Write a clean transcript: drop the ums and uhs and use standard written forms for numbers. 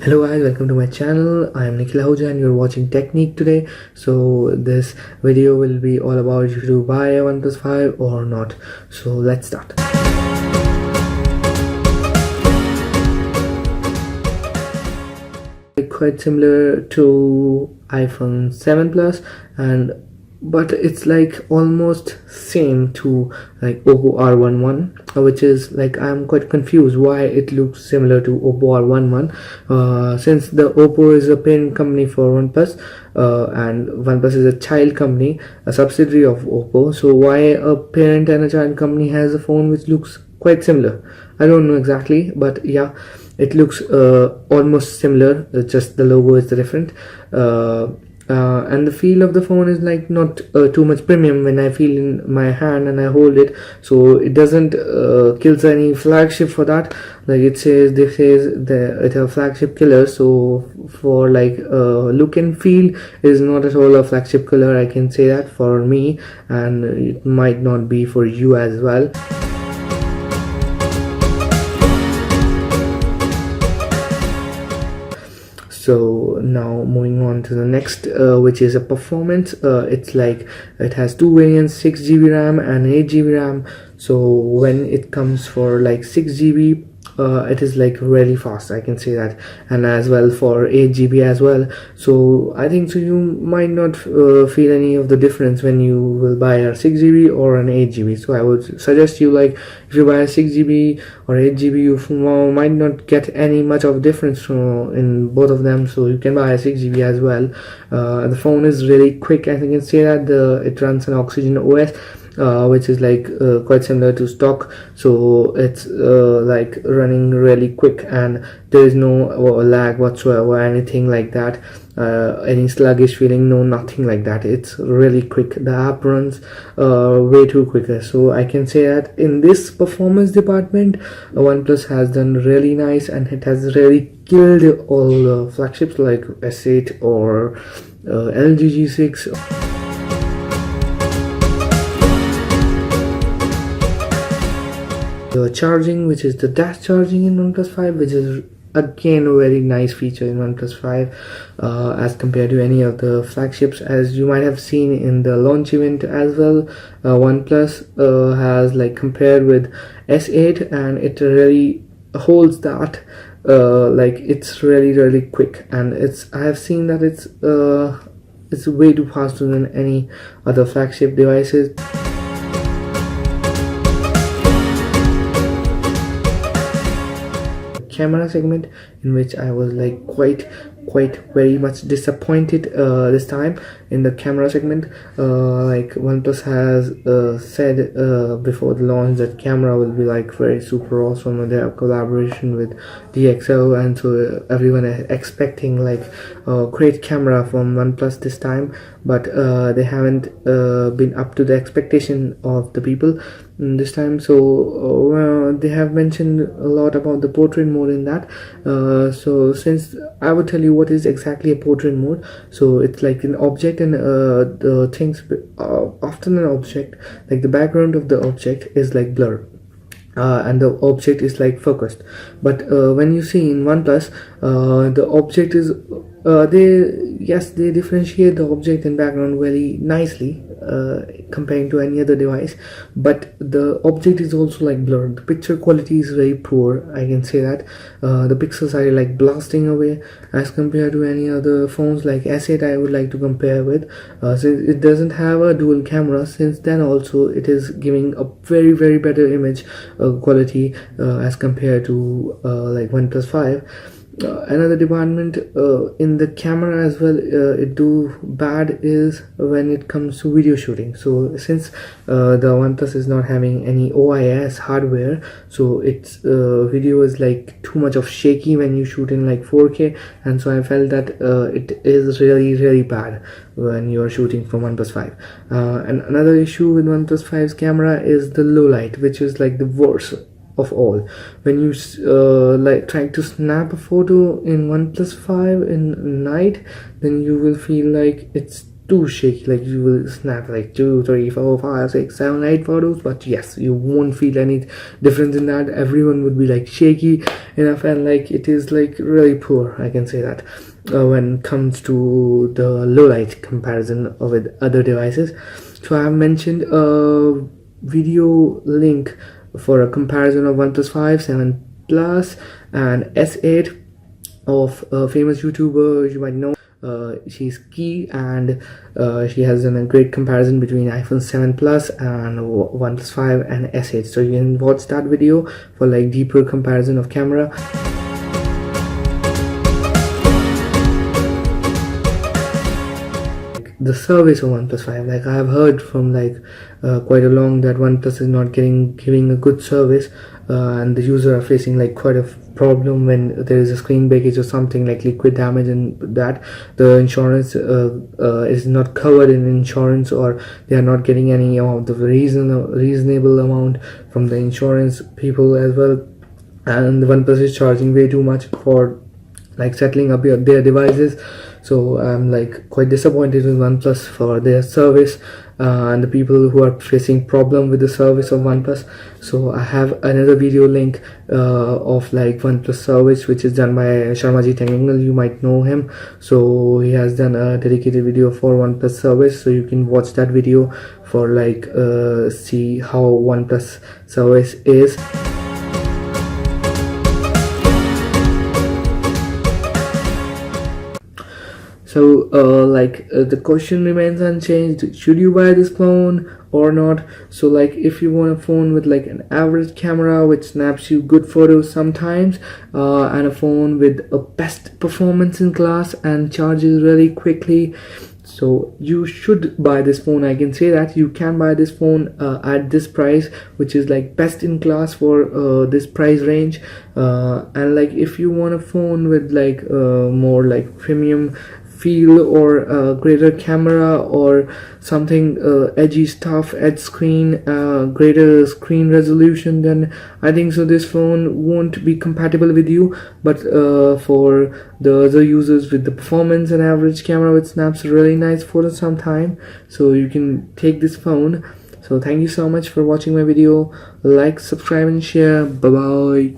Hello guys, welcome to my channel. I am Nikhil Ahuja and you're watching Technique today. So this video will be all about if you buy a OnePlus 5 or not. So let's start. Quite similar to iPhone 7 Plus, but it's like almost same to like Oppo R11, which is like I'm quite confused why it looks similar to Oppo R11, since the Oppo is a parent company for OnePlus, and OnePlus is a child company, a subsidiary of Oppo. So why a parent and a child company has a phone which looks quite similar? I don't know exactly, but yeah, it looks almost similar, just the logo is different. And the feel of the phone is like not too much premium when I feel in my hand and I hold it, so it doesn't kills any flagship for that. Like this says it's a flagship killer, so for like look and feel is not at all a flagship killer, I can say that for me, and it might not be for you as well. So now moving on to the next, which is a performance. It's like it has two variants, 6GB RAM and 8GB RAM. So when it comes for like 6GB, it is like really fast, I can say that, and as well for 8GB as well. So I think so you might not feel any of the difference when you will buy a 6GB or an 8GB. So I would suggest you, like if you buy a 6GB or 8GB, you might not get any much of difference in both of them, so you can buy a 6GB as well. The phone is really quick, I can say that. It runs an Oxygen OS, which is like quite similar to stock, so it's like running really quick, and there is no lag whatsoever, anything like that, any sluggish feeling, no, nothing like that. It's really quick. The app runs way too quicker, so I can say that in this performance department OnePlus has done really nice, and it has really killed all the flagships like S8 or LG G6. The charging, which is the dash charging in OnePlus 5, which is again a very nice feature in OnePlus 5 as compared to any of the flagships, as you might have seen in the launch event as well. OnePlus has like compared with S8, and it really holds that, like it's really quick, and I have seen that it's way too faster than any other flagship devices. Camera segment, in which I was like quite very much disappointed this time in the camera segment. Like OnePlus has said before the launch that camera will be like very super awesome, and they have collaboration with DxO, and so everyone is expecting like great camera from OnePlus this time, but they haven't been up to the expectation of the people this time. So they have mentioned a lot about the portrait mode in that. So since I would tell you what is exactly a portrait mode, so it's like an object, and the things often an object, like the background of the object is like blurred, and the object is like focused. But when you see in OnePlus, the object is they differentiate the object and background very nicely comparing to any other device, but the object is also like blurred. The picture quality is very poor, I can say that. The pixels are like blasting away as compared to any other phones like S8 I would like to compare with. Since it doesn't have a dual camera, since then also it is giving a very better image quality as compared to like OnePlus 5. Another department in the camera as well it do bad is when it comes to video shooting. So since the OnePlus is not having any OIS hardware, so its video is like too much of shaky when you shoot in like 4K, and so I felt that it is really bad when you are shooting from OnePlus 5. And another issue with OnePlus 5's camera is the low light, which is like the worst of all. When you like trying to snap a photo in OnePlus 5 in night, then you will feel like it's too shaky, like you will snap like 2, 3, 4, 5, 6, 7, 8 photos, but yes, you won't feel any difference in that. Everyone would be like shaky enough, and like it is like really poor, I can say that, when it comes to the low light comparison with other devices. So I have mentioned a video link for a comparison of OnePlus 5, 7 Plus and S8 of a famous YouTuber you might know. She's Key, and she has done a great comparison between iPhone 7 Plus and OnePlus 5 and S8. So you can watch that video for like deeper comparison of camera. The service of OnePlus 5, like I have heard from like quite a long that OnePlus is not giving a good service, and the user are facing like quite a problem when there is a screen breakage or something like liquid damage, and that the insurance is not covered in insurance, or they are not getting any of the reasonable amount from the insurance people as well, and the OnePlus is charging way too much for like settling up their devices. So I'm like quite disappointed with OnePlus for their service, and the people who are facing problem with the service of OnePlus. So I have another video link of like OnePlus service, which is done by Sharmaji Technical. You might know him. So he has done a dedicated video for OnePlus service, so you can watch that video for like see how OnePlus service is. So the question remains unchanged: should you buy this phone or not? So like if you want a phone with like an average camera which snaps you good photos sometimes, and a phone with a best performance in class and charges really quickly, so you should buy this phone. I can say that you can buy this phone at this price, which is like best in class for this price range, and like if you want a phone with like more like premium feel or greater camera or something edgy stuff, edge screen, greater screen resolution, then I think so this phone won't be compatible with you. But for the other users with the performance and average camera which snaps really nice photos sometime, so you can take this phone. So thank you so much for watching my video. Like, subscribe and share. Bye bye.